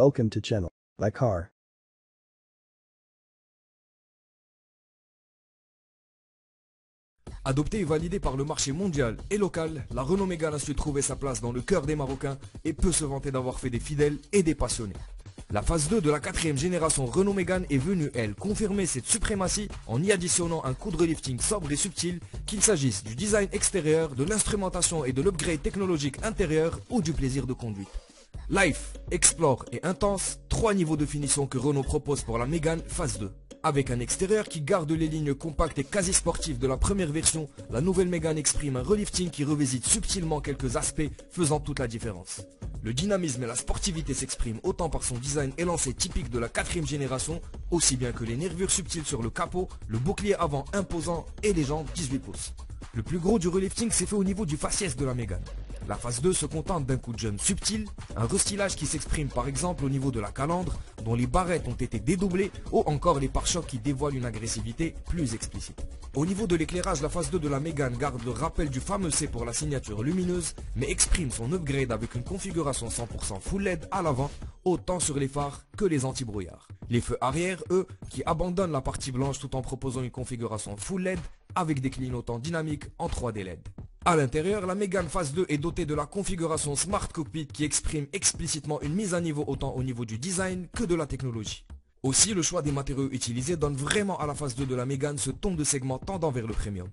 Welcome to channel. My car. Adoptée et validée par le marché mondial et local, la Renault Mégane a su trouver sa place dans le cœur des Marocains et peut se vanter d'avoir fait des fidèles et des passionnés. La phase 2 de la 4ème génération Renault Mégane est venue, elle, confirmer cette suprématie en y additionnant un coup de relifting sobre et subtil, qu'il s'agisse du design extérieur, de l'instrumentation et de l'upgrade technologique intérieur ou du plaisir de conduite. Life, Explore et Intense, 3 niveaux de finition que Renault propose pour la Mégane phase 2. Avec un extérieur qui garde les lignes compactes et quasi sportives de la première version, la nouvelle Mégane exprime un relifting qui revisite subtilement quelques aspects, faisant toute la différence. Le dynamisme et la sportivité s'expriment autant par son design élancé typique de la 4ème génération, aussi bien que les nervures subtiles sur le capot, le bouclier avant imposant et les jantes 18 pouces. Le plus gros du relifting s'est fait au niveau du faciès de la Mégane. La phase 2 se contente d'un coup de jeune subtil, un restylage qui s'exprime par exemple au niveau de la calandre, dont les barrettes ont été dédoublées, ou encore les pare-chocs qui dévoilent une agressivité plus explicite. Au niveau de l'éclairage, la phase 2 de la Mégane garde le rappel du fameux C pour la signature lumineuse, mais exprime son upgrade avec une configuration 100% full LED à l'avant, autant sur les phares que les anti-brouillards. Les feux arrière, eux, qui abandonnent la partie blanche tout en proposant une configuration full LED avec des clignotants dynamiques en 3D LED. A l'intérieur, la Mégane phase 2 est dotée de la configuration Smart Cockpit qui exprime explicitement une mise à niveau autant au niveau du design que de la technologie. Aussi, le choix des matériaux utilisés donne vraiment à la phase 2 de la Mégane ce ton de segment tendant vers le premium.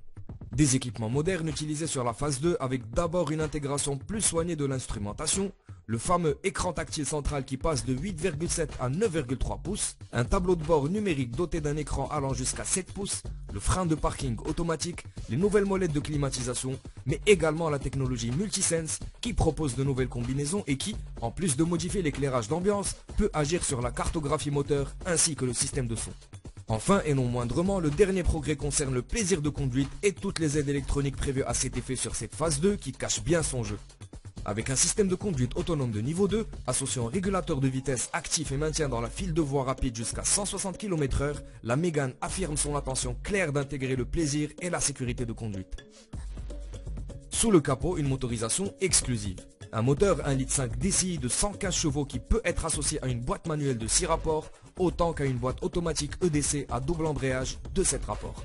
Des équipements modernes utilisés sur la phase 2 avec d'abord une intégration plus soignée de l'instrumentation, le fameux écran tactile central qui passe de 8,7 à 9,3 pouces, un tableau de bord numérique doté d'un écran allant jusqu'à 7 pouces, le frein de parking automatique, les nouvelles molettes de climatisation, mais également la technologie Multisense qui propose de nouvelles combinaisons et qui, en plus de modifier l'éclairage d'ambiance, peut agir sur la cartographie moteur ainsi que le système de son. Enfin et non moindrement, le dernier progrès concerne le plaisir de conduite et toutes les aides électroniques prévues à cet effet sur cette phase 2 qui cache bien son jeu. Avec un système de conduite autonome de niveau 2, associant régulateur de vitesse actif et maintien dans la file de voie rapide jusqu'à 160 km/h, la Mégane affirme son intention claire d'intégrer le plaisir et la sécurité de conduite. Sous le capot, une motorisation exclusive. Un moteur 1,5 litre DCI de 115 chevaux qui peut être associé à une boîte manuelle de 6 rapports, autant qu'à une boîte automatique EDC à double embrayage de 7 rapports.